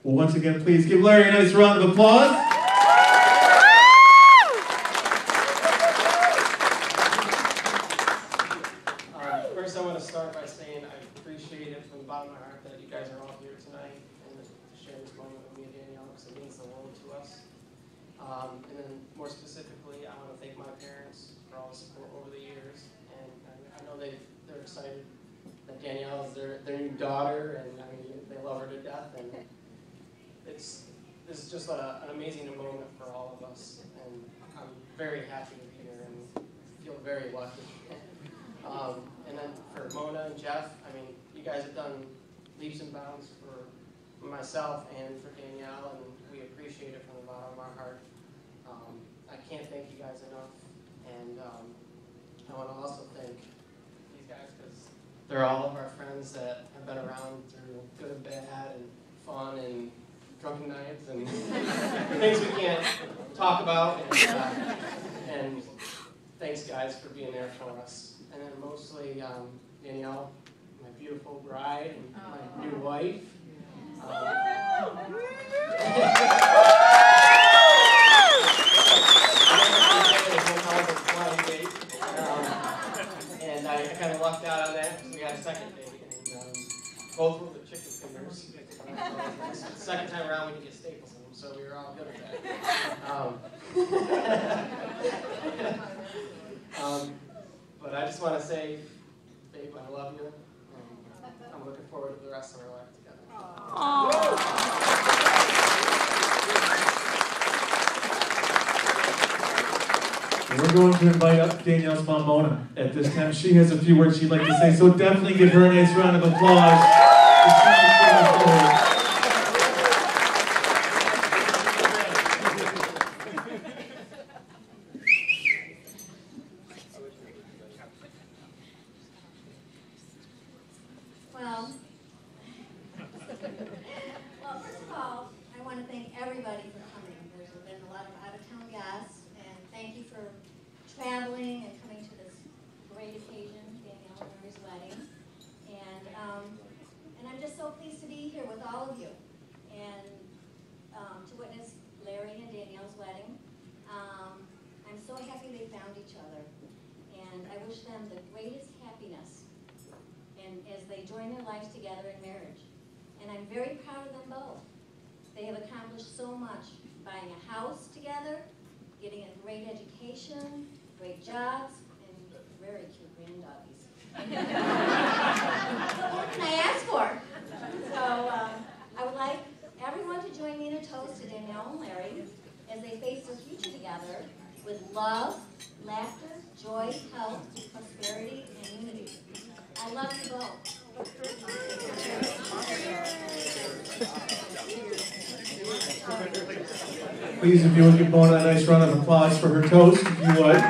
Well, once again, please give Larry a nice round of applause. First, I want to start by saying I appreciate it from the bottom of my heart that you guys are all here tonight and to share this moment with me and Danielle, because it means the world to us. And then more specifically, I want to thank my parents for all the support over the years. And I know they're excited that Danielle is their new daughter, and I mean, they love her to death. And this is just an amazing moment for all of us. And I'm very happy to be here and feel very lucky. And then for Mona and Jeff, I mean, you guys have done leaps and bounds for myself and for Danielle, and we appreciate it from the bottom of our heart. I can't thank you guys enough, and I want to also thank these guys because they're all of our friends that have been around through good and bad and fun and drunken nights and things we can't talk about. And thanks, guys, for being there for us. And then mostly Danielle, my beautiful bride and my new wife. And I kind of lucked out on that because we had a second date, and both were the chicken fingers. The second time around, we didn't get staples in them, so we were all good at that. But I just want to say, babe, I love you. I'm looking forward to the rest of our life together. We're going to invite up Danielle's mom, Mona, at this time. She has a few words she'd like to say, so definitely give her a nice round of applause. Well, first of all, I want to thank everybody for coming. There's been a lot of out-of-town guests, and thank you for traveling and coming to this great occasion, Danielle and Mary's wedding. And I'm just so pleased to be here with all of you and to witness Larry and Danielle's wedding. I'm so happy they found each other, and I wish them the greatest happiness and as they join their lives together in marriage. And I'm very proud of them both. They have accomplished so much, buying a house together, getting a great education, great jobs, and very cute granddoggies. What can I ask for? So I would like everyone to join me in a toast to Danielle and Larry as they face their future together with love, laughter, joy, health, prosperity, and unity. I love you both. Please, if you would give Mona a nice round of applause for her toast, if you would.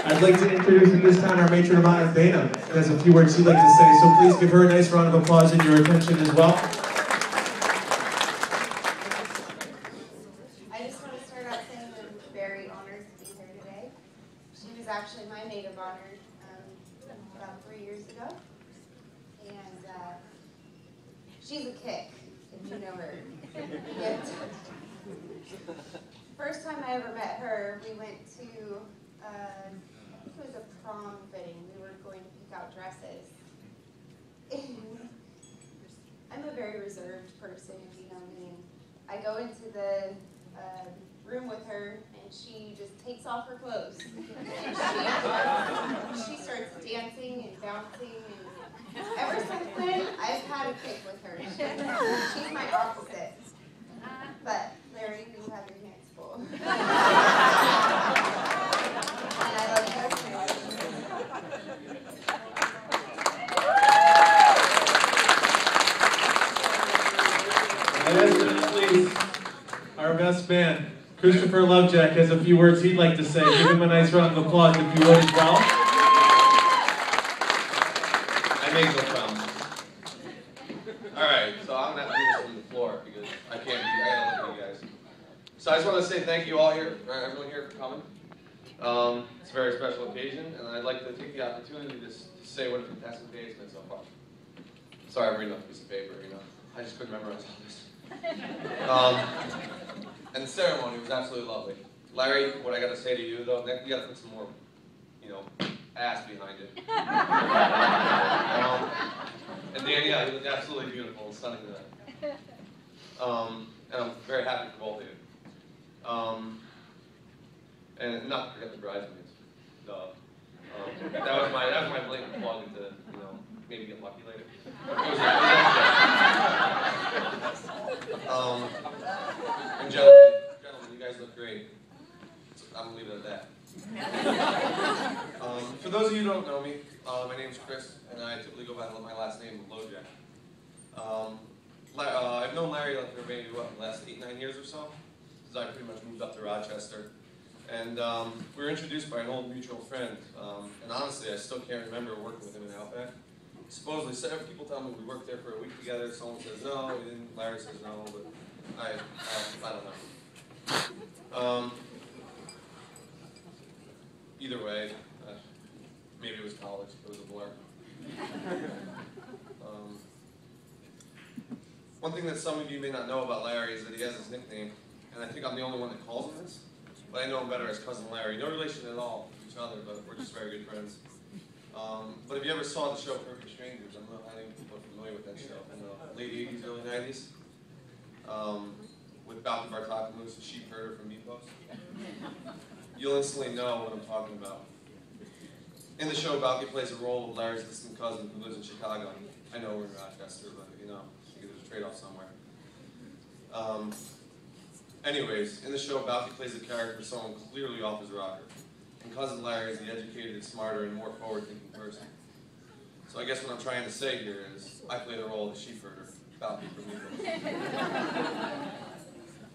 I'd like to introduce at this time our matron of honor, Dana, who has a few words she'd like to say, so please give her a nice round of applause and your attention as well. I just want to start out saying that I'm very honored to be here today. She was actually my maid of honor about 3 years ago. And she's a kick, if you know her. First time I ever met her, we went to, I think it was a prom fitting. We were going to pick out dresses. And I'm a very reserved person, if you know me. And I go into the room with her, and she just takes off her clothes. And she starts dancing and bouncing, and ever since then, I've had a kick with her. She's my opposite. But Larry, you have your hands full. And I love you. And last but not least, our best man, Christopher Lovejack, has a few words he'd like to say. Give him a nice round of applause if you would as well. I make no promises. Alright, so I'm going to have to do this from the floor because I gotta look at you guys. So I just want to say thank you all here, everyone here for coming. It's a very special occasion, and I'd like to take the opportunity to say what a fantastic day it's been so far. Sorry, I'm reading off a piece of paper, you know. I just couldn't memorize all this. And the ceremony was absolutely lovely. Larry, what I got to say to you, though, you got to put some more, you know, ass behind it. And Danny, yeah, you look absolutely beautiful and stunning tonight. And I'm very happy for both of you. And not to forget the bridesmaids. That was my blatant plug into, you know, maybe get lucky later. And gentlemen, you guys look great. I'm gonna leave it at that. For those of you who don't know me, my name's Chris, and I typically go by my last name, LoJack. I've known Larry for maybe, the last 8-9 years or so, since I pretty much moved up to Rochester. And we were introduced by an old mutual friend, and honestly, I still can't remember working with him in Outback. Supposedly, several people tell me we worked there for a week together. Someone says no, we didn't. Larry says no, but I don't know. Either way, maybe it was college. It was a blur. One thing that some of you may not know about Larry is that he has his nickname, and I think I'm the only one that calls him this. But I know him better as Cousin Larry. No relation at all to each other, but we're just very good friends. But if you ever saw the show Perfect Strangers, I don't know how many people are familiar with that show. In the late 80s, early 90s, with Balky Bartolomeusz, the sheep herder from Meatloaf. You'll instantly know what I'm talking about. In the show, Balky plays a role of Larry's distant cousin who lives in Chicago. I know we're in Rochester, but you know, I think there's a trade-off somewhere. Anyways, in the show, Balky plays the character of someone clearly off his rocker. And Cousin Larry is the educated, smarter, and more forward-thinking person. So I guess what I'm trying to say here is, I play the role of the sheep herder, Balky from Meatloaf.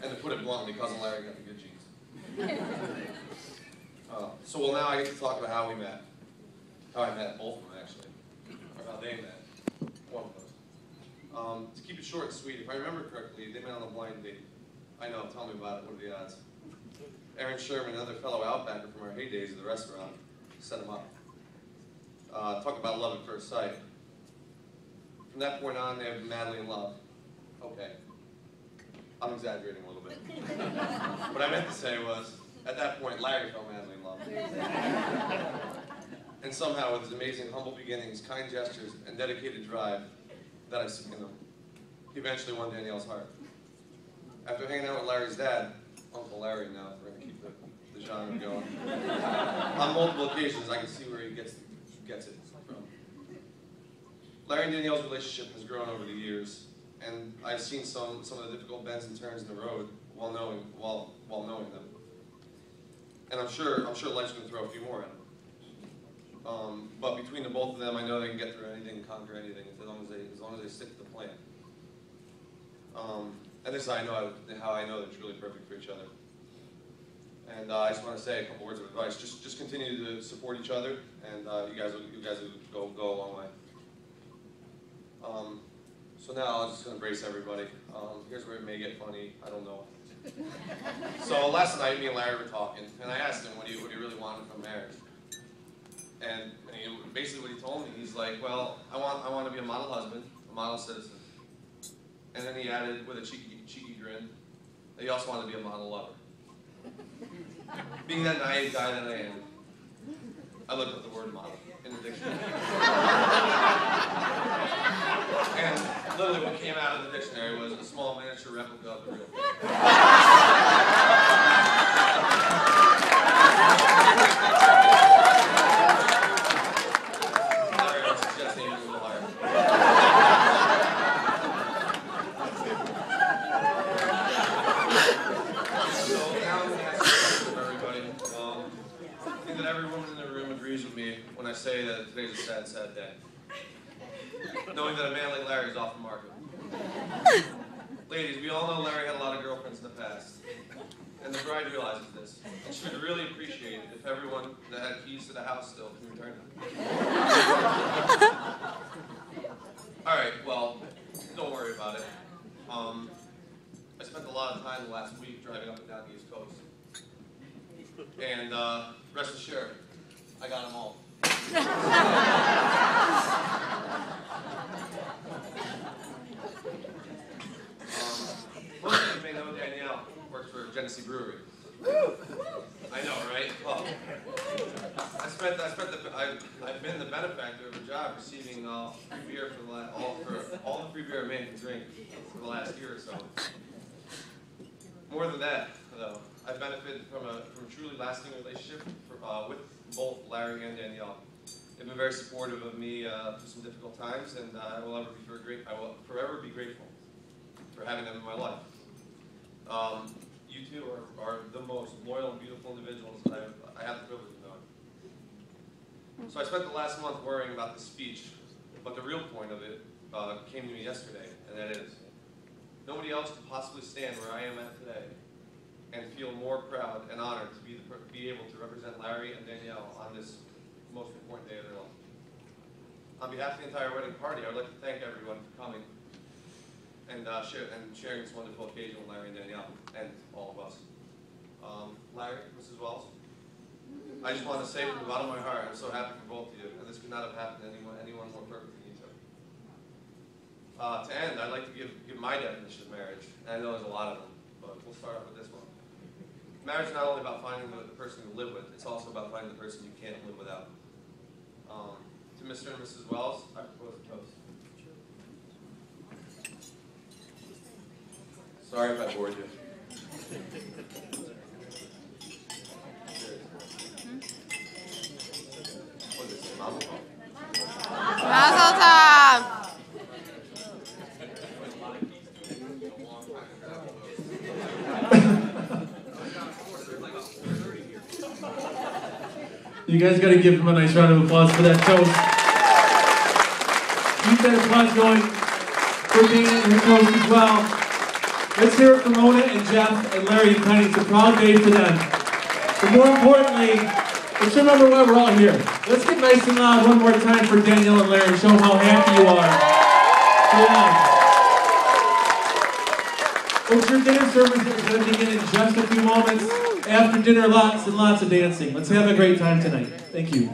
And to put it bluntly, Cousin Larry got the good genes. So now I get to talk about how we met. How I met both of them, actually. Or how they met. One of those. To keep it short and sweet, if I remember correctly, they met on a blind date. I know, tell me about it, what are the odds? Aaron Sherman, another fellow Outbacker from our heydays at the restaurant, set him up. Talk about love at first sight. From that point on, they were madly in love. Okay. I'm exaggerating a little bit. What I meant to say was, at that point, Larry fell madly in love. And somehow, with his amazing humble beginnings, kind gestures, and dedicated drive that I've seen in him, he eventually won Danielle's heart. After hanging out with Larry's dad, Uncle Larry now, if we're going to keep the genre going, on multiple occasions, I can see where he gets it from. Larry and Danielle's relationship has grown over the years, and I've seen some of the difficult bends and turns in the road while knowing them. And I'm sure life's going to throw a few more at them. But between the both of them, I know they can get through anything and conquer anything as long as they stick to the plan. And this is how I know they're truly perfect for each other. And I just want to say a couple words of advice. Just continue to support each other, and you guys will go a long way. So now I'm just going to brace everybody. Here's where it may get funny. I don't know. So last night, me and Larry were talking, and I asked him what he really wanted from marriage. And basically what he told me, he's like, well, I want to be a model husband, a model citizen. And then he added, with a cheeky grin, that he also wanted to be a model lover. Being that naive guy that I am, I looked up the word model in the dictionary. And literally what came out of the dictionary was a small miniature replica of the real thing. Say that today's a sad, sad day. Knowing that a man like Larry is off the market. Ladies, we all know Larry had a lot of girlfriends in the past. And the bride realizes this. And she would really appreciate it if everyone that had keys to the house still can return them. Alright, well, don't worry about it. I spent a lot of time the last week driving up and down the East Coast. And rest assured, I got them all. Most of you may know Danielle works for Genesee Brewery. I know, right? Well, I've been the benefactor of a job receiving free beer for all the free beer a man can drink for the last year or so. More than that, though, I've benefited from a truly lasting relationship with both Larry and Danielle. They've been very supportive of me through some difficult times, and I will forever be grateful for having them in my life. You two are the most loyal and beautiful individuals that I have the privilege of knowing. So I spent the last month worrying about the speech, but the real point of it came to me yesterday, and that is, nobody else could possibly stand where I am at today and feel more proud and honored to be able to represent Larry and Danielle on this most important day of their life. On behalf of the entire wedding party, I would like to thank everyone for coming and sharing this wonderful occasion with Larry and Danielle, and all of us. Larry, Mrs. Wells, I just want to say from the bottom of my heart, I'm so happy for both of you, and this could not have happened to anyone more perfect than you two. To end, I'd like to give my definition of marriage, and I know there's a lot of them, but we'll start off with this one. Marriage is not only about finding the person you live with, it's also about finding the person you can't live without. To Mr. and Mrs. Wells, I propose a toast. Sorry if I bored you. What is this, Mazel Tov? Mazel Tov! You guys got to give him a nice round of applause for that toast. Keep that applause going for Dana and her toast as well. Let's hear it for Mona and Jeff and Larry and Penny. It's a proud day for them. But more importantly, let's remember why we're all here. Let's get nice and loud one more time for Danielle and Larry and show them how happy you are. Folks, your dinner service is going to begin in just a few moments. After dinner, lots and lots of dancing. Let's have a great time tonight. Thank you.